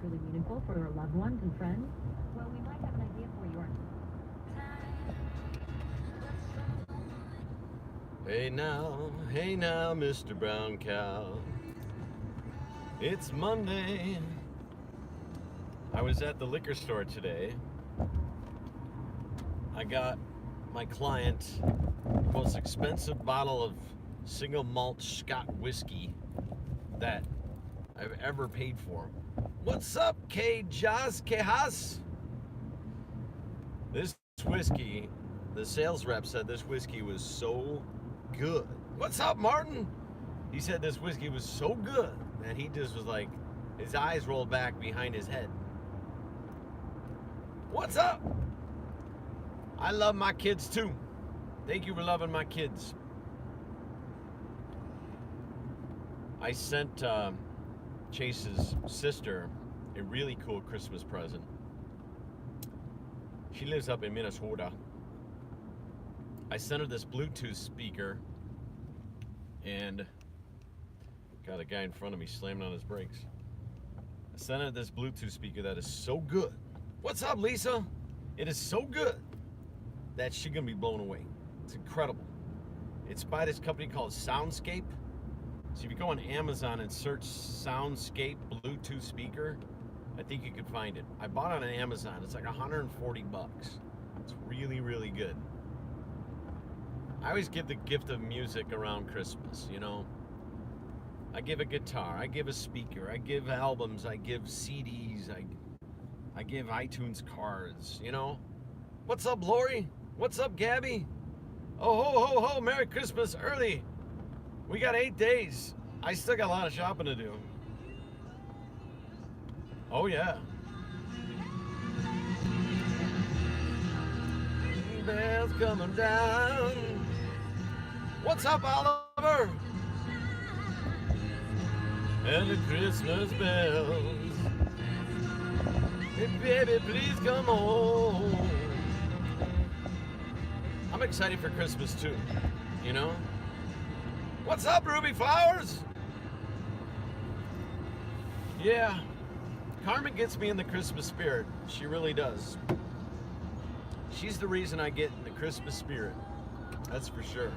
truly meaningful for their loved ones and friends? Well, we might have an idea for you. Hey now, Mr. Brown Cow. It's Monday. I was at the liquor store today. I got my client the most expensive bottle of single malt Scott whiskey that I've ever paid for. What's up, K. Jas Kejas? This whiskey, the sales rep said this whiskey was so good. What's up, Martin? He said this whiskey was so good that he just was like, his eyes rolled back behind his head. What's up? I love my kids too. Thank you for loving my kids. I sent Chase's sister a really cool Christmas present. She lives up in Minnesota. I sent her this Bluetooth speaker, and got a guy in front of me slamming on his brakes. I sent her this Bluetooth speaker that is so good. What's up, Lisa? It is so good that she's gonna be blown away. It's incredible. It's by this company called Soundscape. So if you go on Amazon and search Soundscape Bluetooth speaker, I think you could find it. I bought it on Amazon. It's like $140. It's really, really good. I always give the gift of music around Christmas, you know. I give a guitar, I give a speaker, I give albums, I give CDs, I give iTunes cards, you know. What's up, Lori? What's up, Gabby? Oh, ho, ho, ho, Merry Christmas early. We got 8 days. I still got a lot of shopping to do. Oh, yeah. Bells coming down. What's up, Oliver? And the Christmas bells. Hey, baby, please come home. I'm excited for Christmas too, you know? What's up, Ruby Flowers? Yeah, Carmen gets me in the Christmas spirit. She really does. She's the reason I get in the Christmas spirit. That's for sure.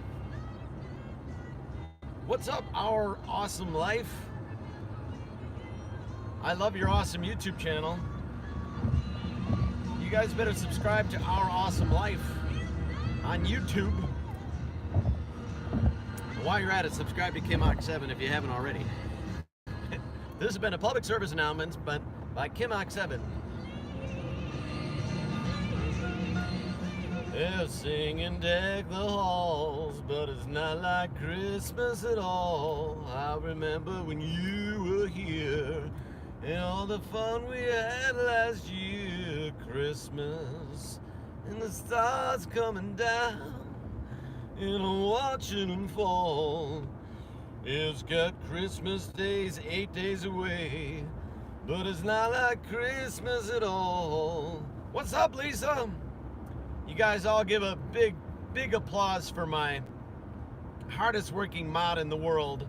What's up, Our Awesome Life? I love your awesome YouTube channel. You guys better subscribe to Our Awesome Life on YouTube. And while you're at it, subscribe to KimOx7 if you haven't already. This has been a public service announcement by KimOx7. They're singing Deck the Halls, but it's not like Christmas at all. I remember when you were here and all the fun we had last year. Christmas and the stars coming down and I'm watching them fall. It's got Christmas days 8 days away, but it's not like Christmas at all. What's up, Lisa? You guys all give a big, big applause for my hardest working mod in the world,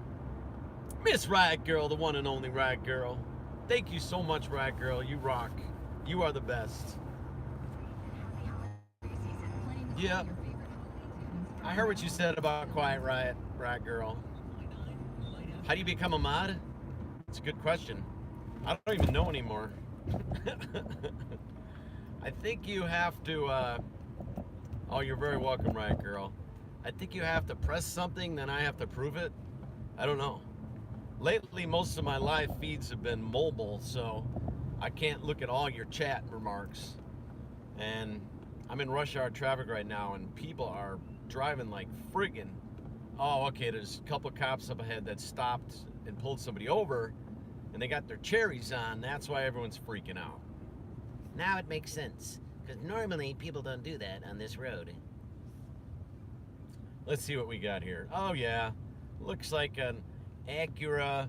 Miss Riot Girl, the one and only Riot Girl. Thank you so much, Riot Girl. You rock. You are the best. Yeah. I heard what you said about Quiet Riot, Riot Girl. How do you become a mod? It's a good question. I don't even know anymore. I think you have to, oh, you're very welcome, Riot Girl. I think you have to press something, then I have to prove it. I don't know. Lately, most of my live feeds have been mobile, so I can't look at all your chat remarks. And I'm in rush hour traffic right now, and people are driving like friggin'. Oh, okay, there's a couple cops up ahead that stopped and pulled somebody over, and they got their cherries on. That's why everyone's freaking out. Now it makes sense, because normally people don't do that on this road. Let's see what we got here. Oh, yeah. Looks like an Acura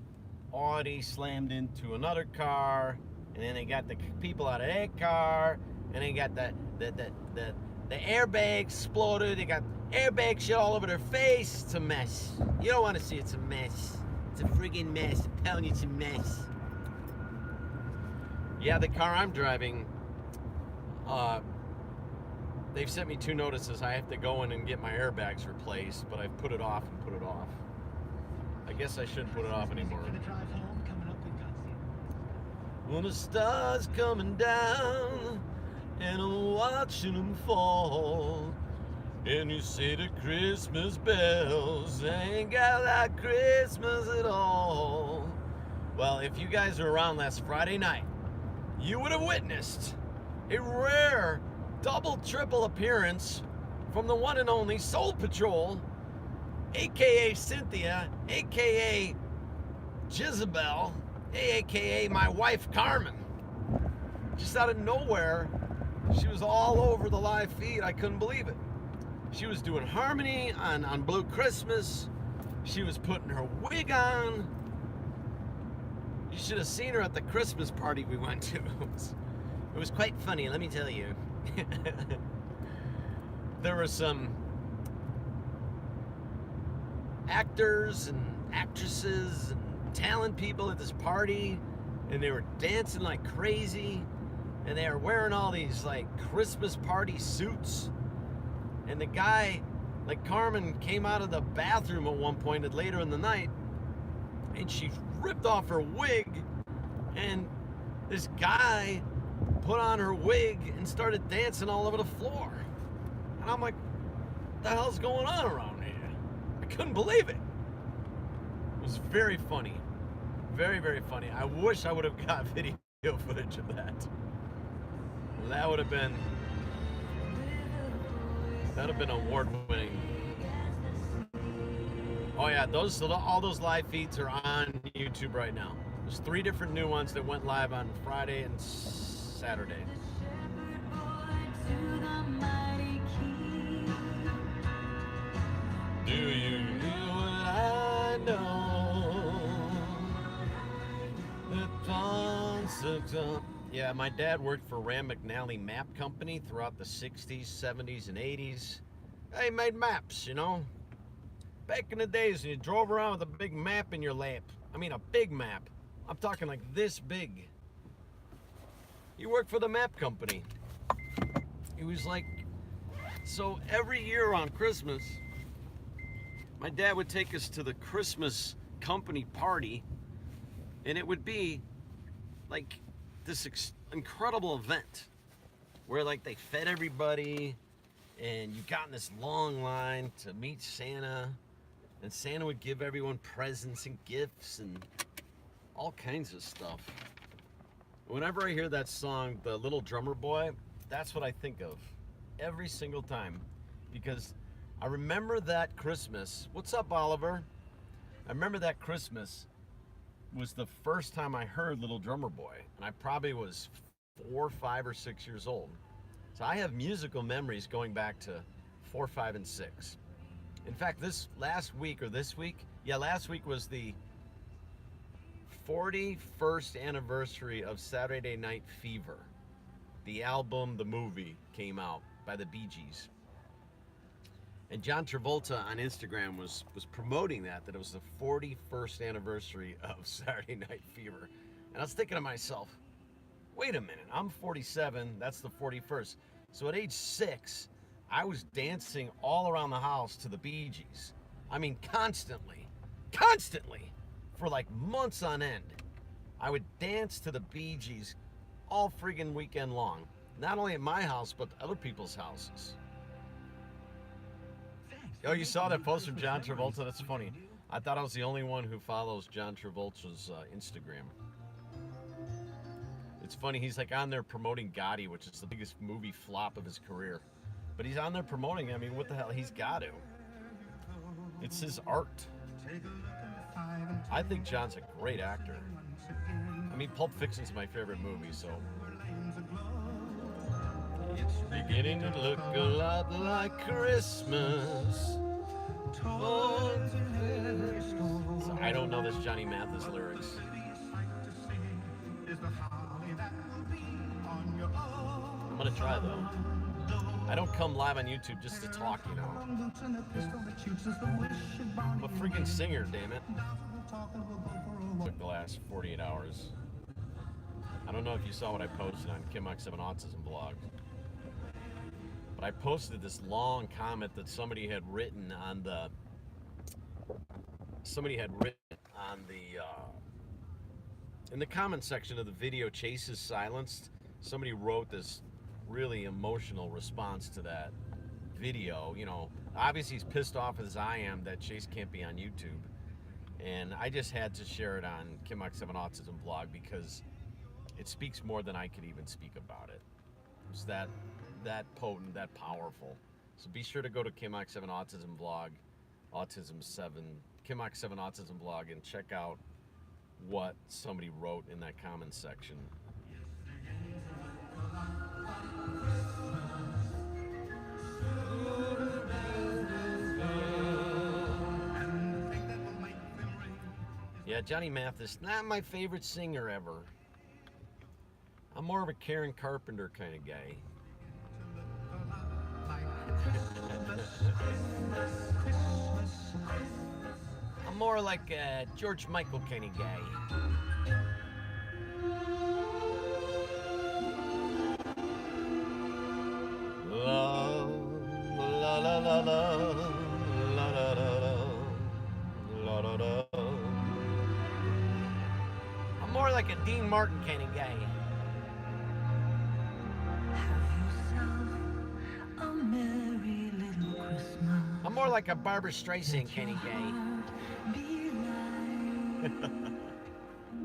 Audi slammed into another car, and then they got the people out of that car, and they got the airbag exploded. They got airbag shit all over their face. It's a mess. You don't want to see it. It's a mess. It's a friggin' mess. I'm telling you, it's a mess. Yeah, the car I'm driving, they've sent me 2 notices. I have to go in and get my airbags replaced, but I've put it off and put it off. I guess I shouldn't put it off anymore. When the stars coming down and I'm watching them fall, and you say the Christmas bells ain't got like Christmas at all. Well, if you guys were around last Friday night, you would have witnessed a rare double triple appearance from the one and only Soul Patrol, aka Cynthia, aka Jezebel, aka my wife Carmen. Just out of nowhere, she was all over the live feed. I couldn't believe it. She was doing harmony on Blue Christmas. She was putting her wig on. You should have seen her at the Christmas party we went to. It was quite funny, let me tell you. There were some actors and actresses and talent people at this party, and they were dancing like crazy, and they were wearing all these like Christmas party suits. And the guy, like Carmen, came out of the bathroom at one point later in the night, and she ripped off her wig, and this guy put on her wig and started dancing all over the floor. And I'm like, what the hell's going on around here? I couldn't believe it. It was very funny. Very, very funny. I wish I would have got video footage of that. That would have been award-winning. Oh yeah, all those live feeds are on YouTube right now. There's 3 different new ones that went live on Friday and Saturday. Do you know what I know? That once upon... Yeah, my dad worked for Ram McNally Map Company throughout the 60s, 70s, and 80s. He made maps, you know? Back in the days when you drove around with a big map in your lap. I mean, a big map. I'm talking like this big. He worked for the map company. He was like... So every year on Christmas, my dad would take us to the Christmas company party, and it would be like this incredible event where like they fed everybody, and you got in this long line to meet Santa, and Santa would give everyone presents and gifts and all kinds of stuff. Whenever I hear that song, The Little Drummer Boy, that's what I think of every single time, because I remember that Christmas. What's up, Oliver? I remember that Christmas was the first time I heard Little Drummer Boy, and I probably was 4, 5, or 6 years old. So I have musical memories going back to 4, 5, and 6. In fact, last week was the 41st anniversary of Saturday Night Fever. The album, the movie, came out by the Bee Gees. And John Travolta on Instagram was promoting that it was the 41st anniversary of Saturday Night Fever. And I was thinking to myself, wait a minute, I'm 47, that's the 41st. So at age 6, I was dancing all around the house to the Bee Gees. I mean, constantly, for like months on end. I would dance to the Bee Gees all friggin' weekend long. Not only at my house, but other people's houses. Oh, you saw that post from John Travolta? That's funny. I thought I was the only one who follows John Travolta's Instagram. It's funny, he's like on there promoting Gotti, which is the biggest movie flop of his career. But he's on there promoting it. I mean, what the hell? He's got to. It's his art. I think John's a great actor. I mean, Pulp Fiction's my favorite movie, so... It's beginning to look a lot like Christmas. So I don't know this Johnny Mathis lyrics. I'm gonna try though. I don't come live on YouTube just to talk, you know. I'm a freaking singer, damn it. Took the last 48 hours. I don't know if you saw what I posted on Kim7 Autism blog, but I posted this long comment that somebody had written on the in the comment section of the video. Chase is silenced. Somebody wrote this really emotional response to that video. You know, obviously he's pissed off as I am that Chase can't be on YouTube, and I just had to share it on Kim7 Autism blog because it speaks more than I could even speak about it. It's that potent, that powerful. So be sure to go to Kim7 Autism blog, Kim7 Autism blog, and check out what somebody wrote in that comment section. Yeah, Johnny Mathis, not my favorite singer ever. I'm more of a Karen Carpenter kind of guy. I'm more like a George Michael kind of guy. La la la la la la la la la la. I'm more like a Dean Martin kind of guy. I'm more like a Barbra Streisand kind of guy.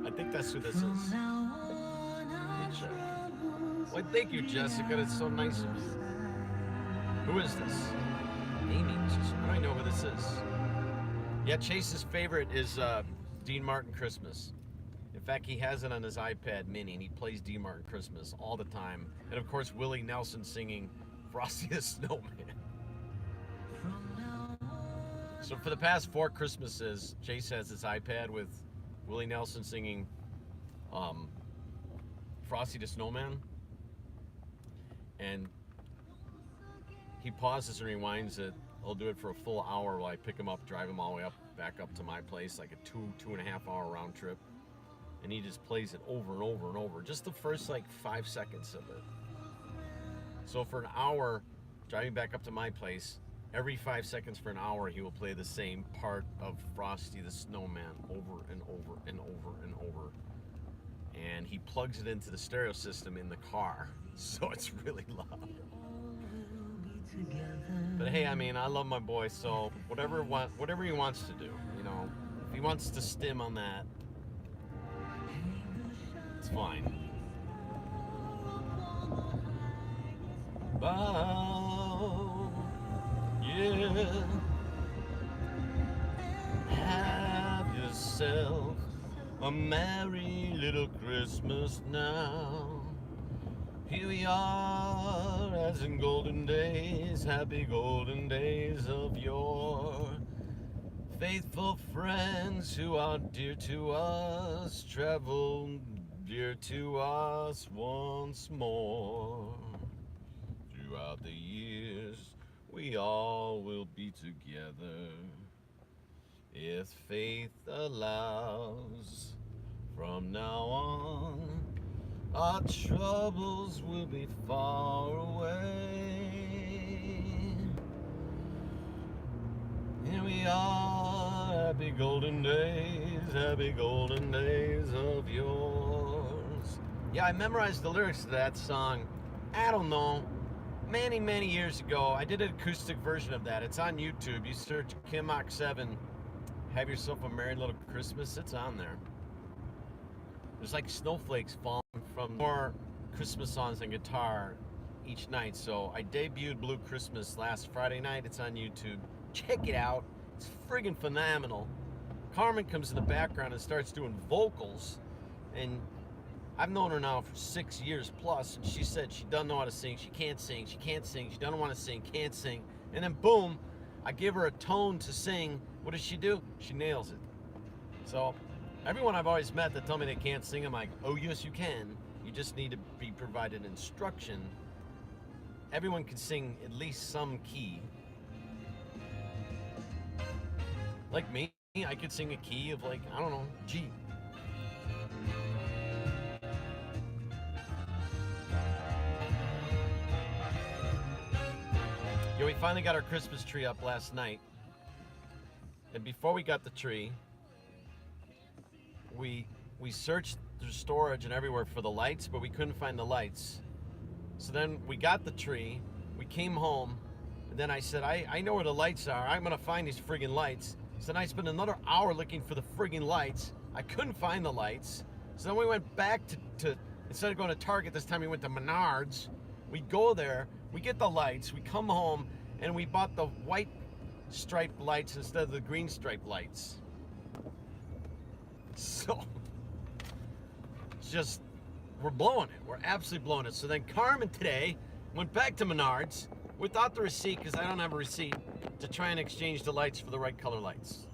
I think that's who this is. Well, thank you, Jessica. That's so nice of you. Who is this? Amy. I don't know who this is. Yeah, Chase's favorite is Dean Martin Christmas. In fact, he has it on his iPad mini, and he plays Dean Martin Christmas all the time. And of course, Willie Nelson singing Frosty the Snowman. So for the past 4 Christmases, Chase has his iPad with Willie Nelson singing Frosty the Snowman. And he pauses and rewinds it. I'll do it for a full hour while I pick him up, drive him all the way back up to my place, like a 2.5 hour round trip. And he just plays it over and over and over. Just the first like 5 seconds of it. So for an hour, driving back up to my place, every 5 seconds for an hour, he will play the same part of Frosty the Snowman over and over and over and over. And he plugs it into the stereo system in the car, so it's really loud. But hey, I mean, I love my boy, so whatever he wants to do, you know, if he wants to stim on that, it's fine. Bow, yeah. Have yourself a merry little Christmas now. Here we are, as in golden days, happy golden days of yore. Faithful friends who are dear to us, travel dear to us once more. Throughout the years, we all will be together, if faith allows. From now on, our troubles will be far away. Here we are, happy golden days of yours. Yeah, I memorized the lyrics to that song, I don't know, many years ago. I did an acoustic version of that. It's on YouTube. You search Kim7, Have Yourself a Merry Little Christmas. It's on there. There's like snowflakes falling from more Christmas songs on guitar each night. So I debuted Blue Christmas last Friday night. It's on YouTube. Check it out. It's friggin' phenomenal. Carmen comes in the background and starts doing vocals. And I've known her now for 6 years plus. And she said she doesn't know how to sing. She can't sing. She can't sing. She doesn't want to sing. Can't sing. And then boom, I give her a tone to sing. What does she do? She nails it. So everyone I've always met that tell me they can't sing, I'm like, oh yes you can. You just need to be provided instruction. Everyone can sing at least some key. Like me, I could sing a key of like, I don't know, G. Yeah, we finally got our Christmas tree up last night. And before we got the tree, we searched through storage and everywhere for the lights, but we couldn't find the lights. So then we got the tree, we came home, and then I said, I know where the lights are. I'm gonna find these friggin' lights. So then I spent another hour looking for the friggin' lights. I couldn't find the lights. So then we went back to instead of going to Target this time, we went to Menards. We go there, we get the lights, we come home, and we bought the white striped lights instead of the green striped lights. So, it's just, we're blowing it. We're absolutely blowing it. So then Carmen today went back to Menards without the receipt, because I don't have a receipt, to try and exchange the lights for the right color lights.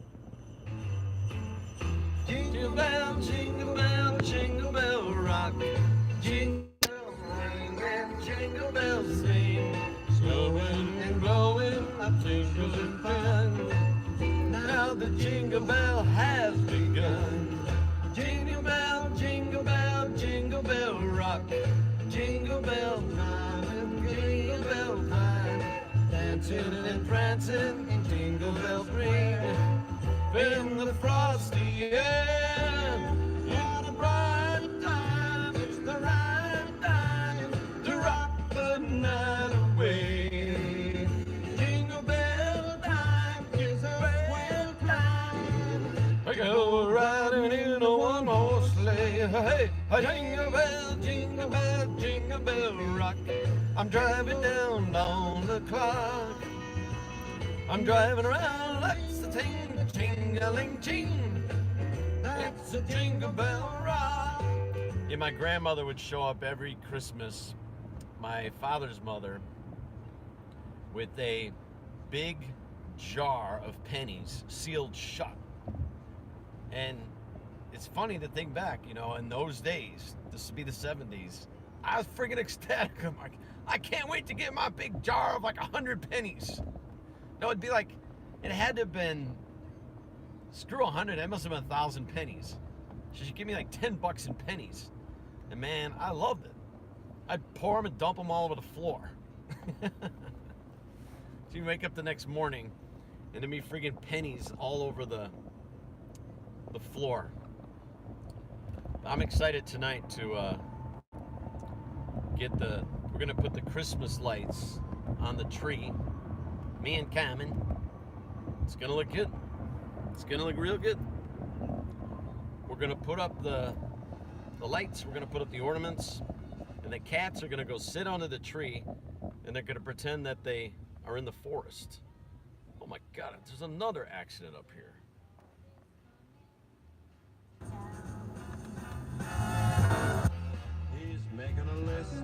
Jingle bell, jingle bell rock. Jingle bells ring and jingle bells sing. Snowing and blowing, tinkling fun. Now the jingle bell has begun. Jingle bell, jingle bell, jingle bell rock. Jingle bell time and jingle bell time. Dancing and prancing in Jingle Bell Green. In the frosty air, what a bright time, it's the right time to rock the night away. Jingle bell time is a swell time. I go riding in a one-horse sleigh. Hey, jingle bell, jingle bell, jingle bell rock. I'm driving down the clock. I'm driving around like the ting-a-ling ting. That's a jingle bell rock. Yeah, my grandmother would show up every Christmas, my father's mother, with a big jar of pennies sealed shut. And it's funny to think back, you know, in those days, this would be the 70s, I was freaking ecstatic. I'm like, I can't wait to get my big jar of like 100 pennies. No, it'd be like, it had to have been, screw 100, that must have been 1,000 pennies. She should give me like 10 bucks in pennies. And man, I loved it. I'd pour them and dump them all over the floor. So you wake up the next morning and there'd be friggin' pennies all over the floor. I'm excited tonight to we're gonna put the Christmas lights on the tree. Me and Carmen. It's gonna look good. It's gonna look real good. We're gonna put up the lights, we're gonna put up the ornaments, and the cats are gonna go sit under the tree and they're gonna pretend that they are in the forest. Oh my God, there's another accident up here. He's making a list,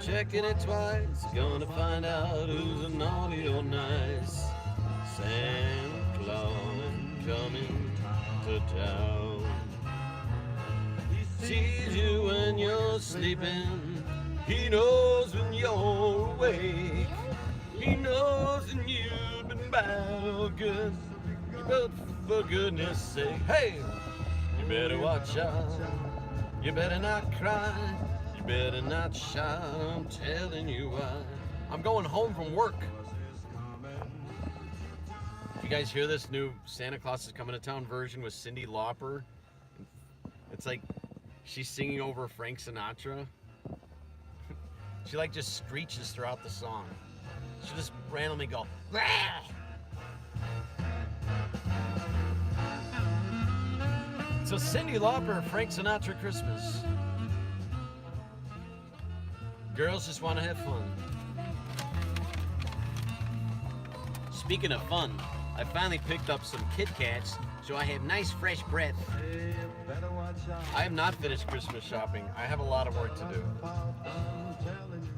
Checking it twice, gonna find out who's a naughty or nice. Santa Claus coming to town. Sees you when you're sleeping, he knows when you're awake. He knows when you've been bad or good, but for goodness sake, hey, you better watch out, you better not cry, you better not shout, I'm telling you why. I'm going home from work. You guys hear this new Santa Claus is Coming to Town version with Cyndi Lauper? It's like she's singing over Frank Sinatra. She like just screeches throughout the song. She'll just randomly go, "Rah!" So Cyndi Lauper, Frank Sinatra Christmas. Girls just want to have fun. Speaking of fun, I finally picked up some Kit Kats, so I have nice fresh breath. I have not finished Christmas shopping. I have a lot of work to do.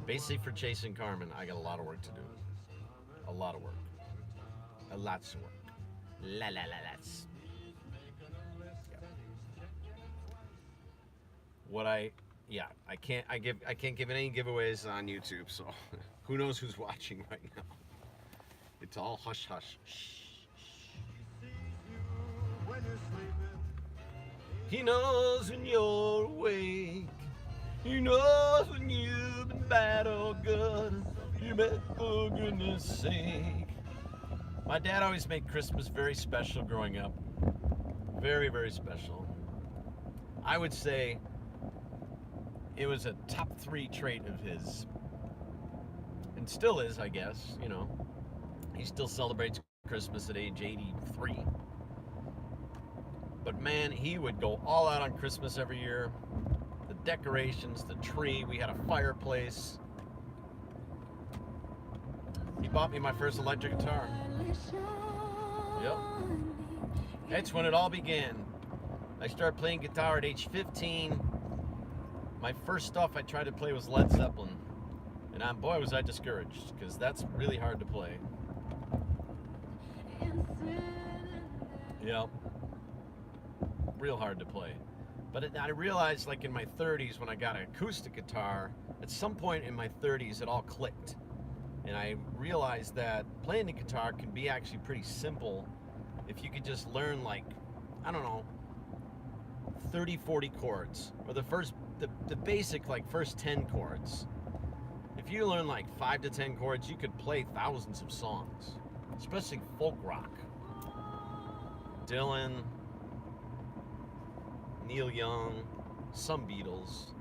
Basically for Chase and Carmen, I got a lot of work to do. A lot of work. A lots of work. Lots. I can't give any giveaways on YouTube, so who knows who's watching right now. It's all hush hush. Shh. He knows when you're awake. He knows when you've been bad or good. You it, for goodness sake. My dad always made Christmas very special growing up. Very, very special. I would say it was a top 3 trait of his. And still is, I guess, you know. He still celebrates Christmas at age 83. But man, he would go all out on Christmas every year. The decorations, the tree, we had a fireplace. He bought me my first electric guitar. Yep. That's when it all began. I started playing guitar at age 15. My first stuff I tried to play was Led Zeppelin. And boy, was I discouraged, because that's really hard to play. Yep. Real hard to play. But I realized, like in my 30s, when I got an acoustic guitar, at some point in my 30s, it all clicked. And I realized that playing the guitar can be actually pretty simple if you could just learn, like, I don't know, 30, 40 chords, or the basic, like, first 10 chords. If you learn like 5 to 10 chords, you could play thousands of songs, especially folk rock. Dylan, Neil Young, some Beatles.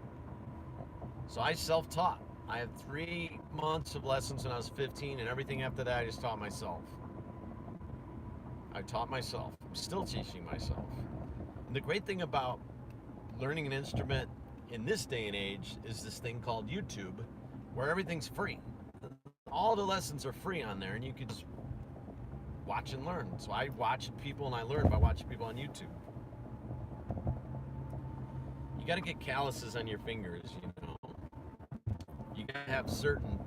So I self-taught. I had 3 months of lessons when I was 15, and everything after that I just taught myself. I taught myself. I'm still teaching myself. And the great thing about learning an instrument in this day and age is this thing called YouTube, where everything's free. All the lessons are free on there, and you can just watch and learn. So I watch people and I learn by watching people on YouTube. You gotta get calluses on your fingers, you know. You gotta have certain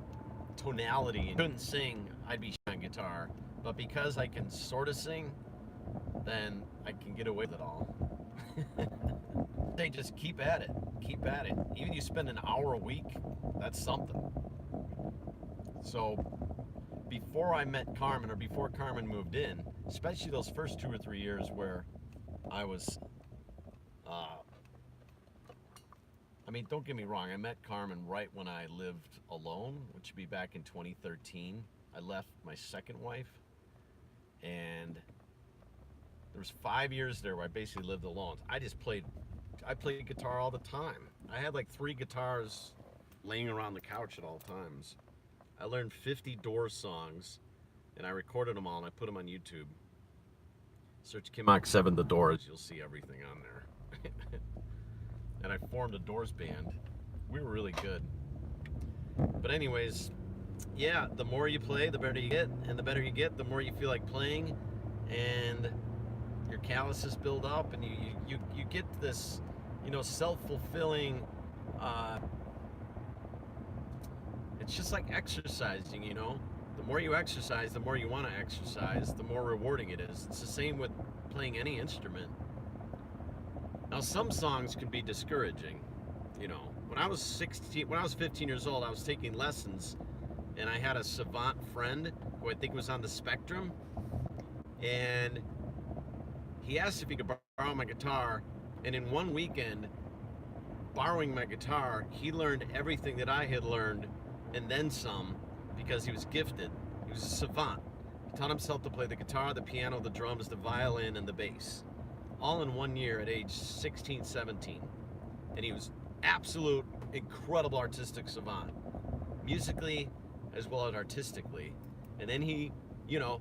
tonality. And couldn't sing, I'd be on guitar. But because I can sort of sing, then I can get away with it all. They just keep at it. Keep at it. Even you spend an hour a week, that's something. So before I met Carmen, or before Carmen moved in, especially those first 2 or 3 years where I was, I mean, don't get me wrong, I met Carmen right when I lived alone, which would be back in 2013. I left my second wife, and there was 5 years there where I basically lived alone. I played guitar all the time. I had like 3 guitars laying around the couch at all times. I learned 50 Doors songs, and I recorded them all, and I put them on YouTube. Search Kim Mach 7 The Doors, you'll see everything on there. And I formed a Doors band. We were really good. But anyways, yeah, the more you play, the better you get, and the better you get, the more you feel like playing, and your calluses build up, and you get this, you know, self-fulfilling, it's just like exercising, you know. The more you exercise, the more you want to exercise, the more rewarding it is. It's the same with playing any instrument. Now, some songs can be discouraging, you know. When I was 15 years old, I was taking lessons, and I had a savant friend who I think was on the spectrum, and he asked if he could borrow my guitar, and in one weekend, borrowing my guitar, he learned everything that I had learned, and then some, because he was gifted. He was a savant. He taught himself to play the guitar, the piano, the drums, the violin, and the bass, all in 1 year at age 16, 17. And he was absolute, incredible artistic savant, musically as well as artistically. And then he, you know,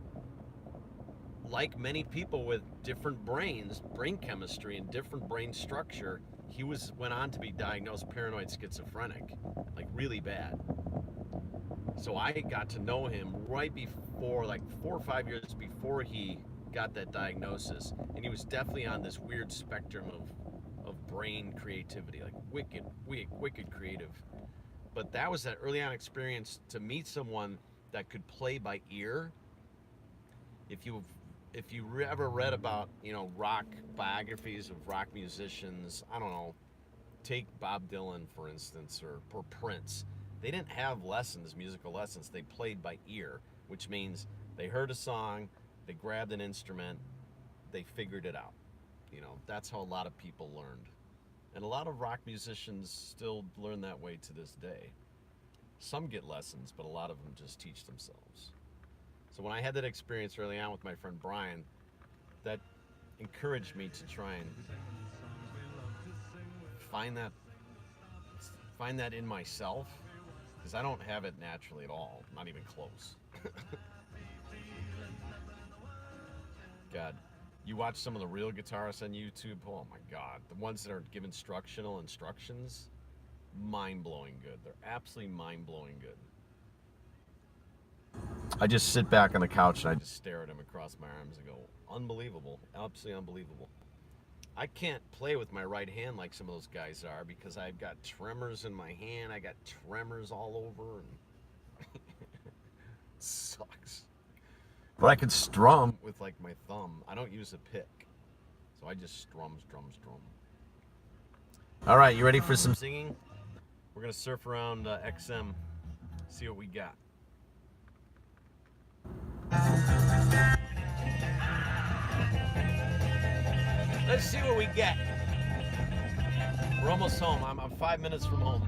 like many people with different brains, brain chemistry and different brain structure, he went on to be diagnosed paranoid schizophrenic, like really bad. So I got to know him right before, like 4 or 5 years before he got that diagnosis, and he was definitely on this weird spectrum of brain creativity, like wicked creative. But that was that early on experience to meet someone that could play by ear. If you ever read about, you know, rock biographies of rock musicians, I don't know, take Bob Dylan for instance, or Prince. They didn't have lessons, musical lessons. They played by ear, which means they heard a song, they grabbed an instrument, they figured it out. You know, that's how a lot of people learned. And a lot of rock musicians still learn that way to this day. Some get lessons, but a lot of them just teach themselves. So when I had that experience early on with my friend Brian, that encouraged me to try and find that in myself, because I don't have it naturally at all, not even close. God, you watch some of the real guitarists on YouTube, oh my God, the ones that are give instructions, mind-blowing good. They're absolutely mind-blowing good. I just sit back on the couch and I just stare at him across my arms and go, unbelievable, absolutely unbelievable. I can't play with my right hand like some of those guys are because I've got tremors in my hand, I got tremors all over, and it sucks. But I can strum with like my thumb. I don't use a pick. So I just strum. All right, you ready for some singing? We're gonna surf around XM, see what we got. Let's see what we get. We're almost home. I'm 5 minutes from home.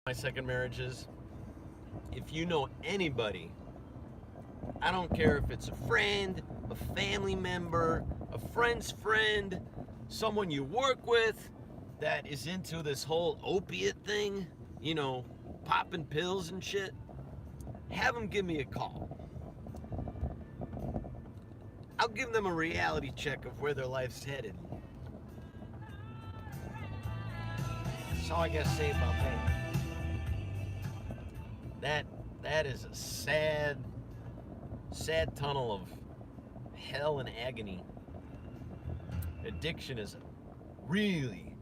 My second marriage is, if you know anybody, I don't care if it's a friend, a family member, a friend's friend, someone you work with that is into this whole opiate thing, popping pills and shit, have them give me a call. I'll give them a reality check of where their life's headed. That's all I gotta say about that. That is a sad tunnel of hell and agony. Addiction is really,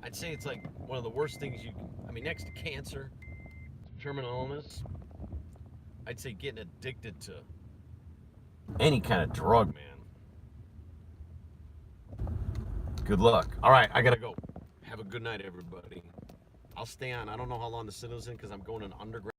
I'd say it's like one of the worst things next to cancer, terminal illness, I'd say getting addicted to any kind of drug, man. Good luck. All right, I gotta go. Have a good night, everybody. I'll stay on. I don't know how long the signal's in because I'm going in underground.